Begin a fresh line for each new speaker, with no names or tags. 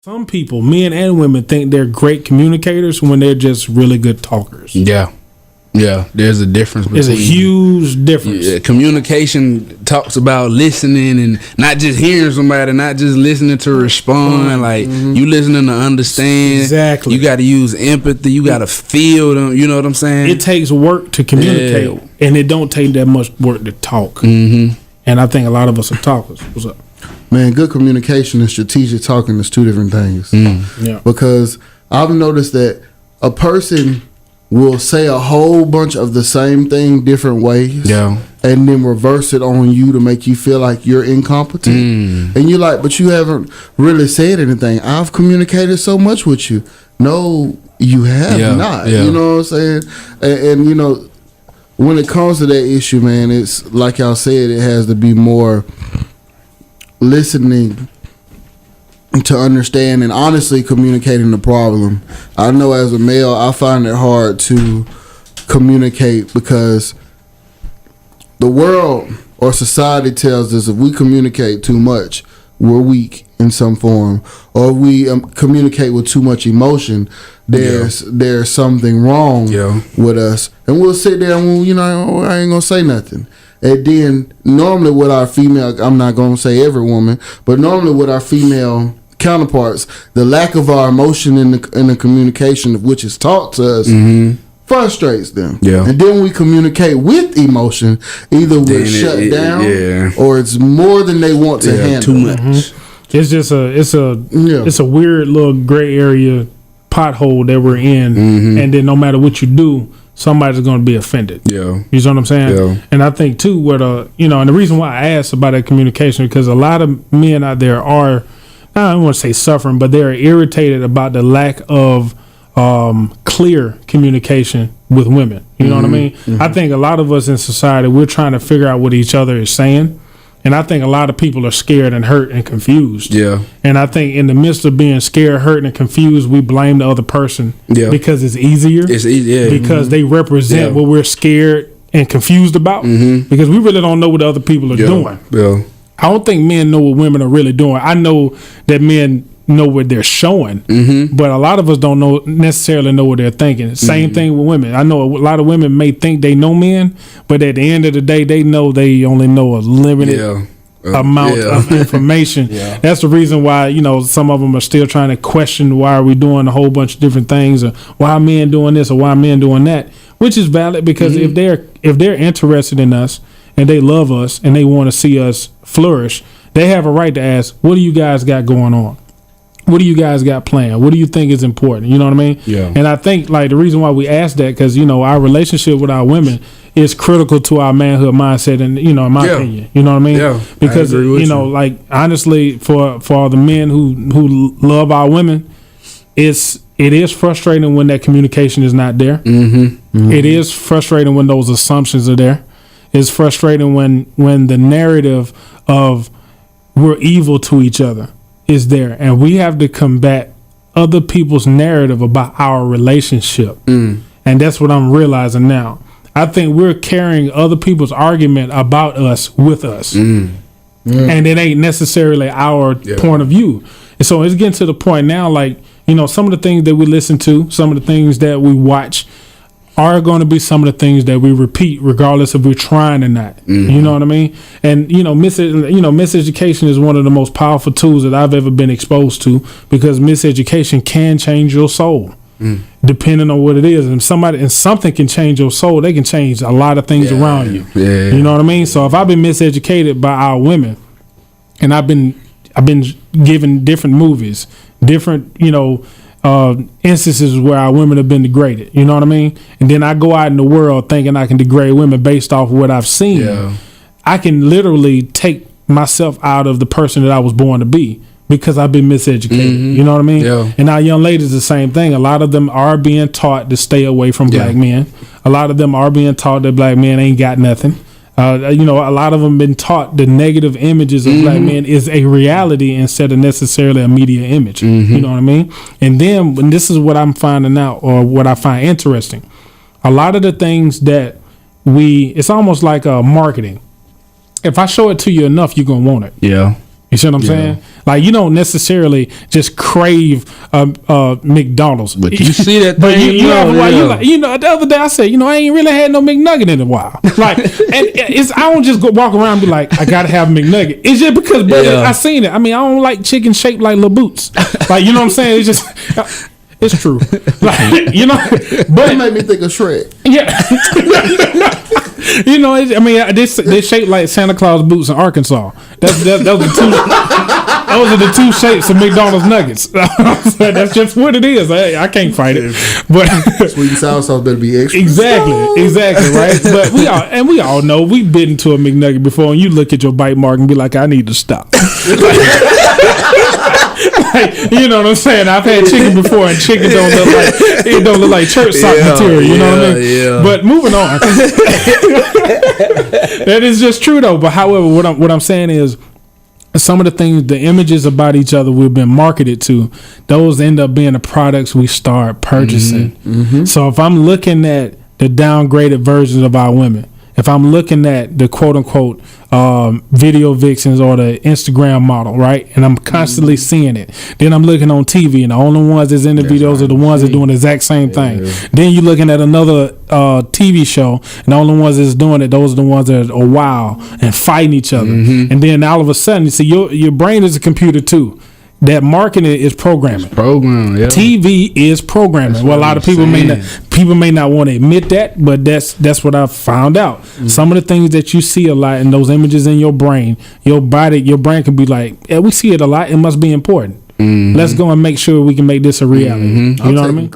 Some people, men and women, think they're great communicators when they're just really good talkers.
Yeah. There's a difference.
There's a huge difference.
Yeah, communication talks about listening and not just hearing somebody, not just listening to respond. Like you listening to understand.
Exactly.
You got to use empathy. You got to feel them. You know what I'm saying?
It takes work to communicate, and it don't take that much work to talk. And I think a lot of us are talkers. What's up?
Man, good communication and strategic talking is two different things.
Yeah.
Because I've noticed that a person will say a whole bunch of the same thing different ways.
Yeah.
And then reverse it on you to make you feel like you're incompetent. And you're like, but you haven't really said anything. I've communicated so much with you. No, you have not.
Yeah.
You know what I'm saying? And you know, when it comes to that issue, man, it's like y'all said, it has to be more listening to understand and honestly communicating the problem. I know as a male, I find it hard to communicate because the world or society tells us if we communicate too much, we're weak in some form, or if we communicate with too much emotion, there's something wrong with us, and we'll sit there and I ain't gonna say nothing. And then normally with our female, I'm not gonna say every woman, but normally with our female counterparts, the lack of our emotion in the communication, which is taught to us, frustrates them. And then we communicate with emotion, either we're shut down or it's more than they want to handle.
Too much.
It's just it's a weird little gray area pothole that we're in, and then no matter what you do, somebody's going to be offended. You know what I'm saying? And I think too, what and the reason why I asked about that communication, because a lot of men out there are, I don't want to say suffering, but they're irritated about the lack of clear communication with women. You know what I mean? I think a lot of us in society, we're trying to figure out what each other is saying. And I think a lot of people are scared and hurt and confused. And I think in the midst of being scared, hurt, and confused, we blame the other person because it's easier. It's easy, because they represent what we're scared and confused about. Because we really don't know what the other people are doing. I don't think men know what women are really doing. I know that men know what they're showing, but a lot of us don't necessarily know what they're thinking. Same thing with women. I know a lot of women may think they know men, but at the end of the day, they know they only know a limited amount of information. That's the reason why some of them are still trying to question why are we doing a whole bunch of different things, or why are men doing this or why are men doing that, which is valid, because if they're interested in us and they love us and they want to see us flourish, they have a right to ask, what do you guys got going on? What do you guys got planned? What do you think is important? You know what I mean? And I think like the reason why we ask that, because our relationship with our women is critical to our manhood mindset, and in my opinion, you know what I mean? Because like honestly, for the men who love our women, it is frustrating when that communication is not there. It is frustrating when those assumptions are there. It's frustrating when the narrative of we're evil to each other is there, and we have to combat other people's narrative about our relationship. And that's what I'm realizing now. I think we're carrying other people's argument about us with us, and it ain't necessarily our point of view. And so it's getting to the point now, like some of the things that we listen to, some of the things that we watch are going to be some of the things that we repeat, regardless if we're trying or not. You know what I mean? And miseducation is one of the most powerful tools that I've ever been exposed to, because miseducation can change your soul, depending on what it is. And something can change your soul. They can change a lot of things around you. You know what I mean? So if I've been miseducated by our women, and I've been given different movies, different instances where our women have been degraded, you know what I mean? And then I go out in the world thinking I can degrade women based off of what I've seen. I can literally take myself out of the person that I was born to be, because I've been miseducated. You know what I mean? And our young ladies, the same thing. A lot of them are being taught to stay away from black men. A lot of them are being taught that black men ain't got nothing. A lot of them been taught the negative images of black men is a reality instead of necessarily a media image. You know what I mean? And then when this is what I'm finding out, or what I find interesting, a lot of the things that it's almost like marketing. If I show it to you enough, you're going to want it. You You see what I'm saying? Like, you don't necessarily just crave McDonald's.
But you see that
but
thing,
you like, the other day I said, I ain't really had no McNugget in a while. Like, and I don't just go walk around and be like, I gotta have a McNugget. It's just because, brother, I seen it. I mean, I don't like chicken shaped like little boots. Like, you know what I'm saying? It's just... It's true. Like, but
it made me think of Shrek.
Yeah. They shaped like Santa Claus boots in Arkansas. Those are the two shapes of McDonald's nuggets. That's just what it is. I can't fight it. But
sweet and sour sauce better be extra.
Exactly, right. But we all know we've been into a McNugget before, and you look at your bite mark and be like, I need to stop. Like, you know what I'm saying? I've had chicken before, and chicken don't look like church sock material. You know what I mean? Yeah. But moving on, that is just true though. But however, what I'm saying is, some of the things, the images about each other we've been marketed to, those end up being the products we start purchasing. Mm-hmm. So if I'm looking at the downgraded versions of our women, if I'm looking at the quote unquote video vixens or the Instagram model, right, and I'm constantly seeing it, then I'm looking on TV and the only ones that's in the videos are the ones that doing the exact same thing. Then you're looking at another TV show and the only ones that's doing it, those are the ones that are wild and fighting each other. And then all of a sudden, you see, your brain is a computer too. That marketing is programming. TV is programming. Well, a lot of people may not want to admit that, but that's what I've found out. Some of the things that you see a lot in those images in your brain, your brain can be like, yeah, we see it a lot. It must be important. Let's go and make sure we can make this a reality. You know what I mean?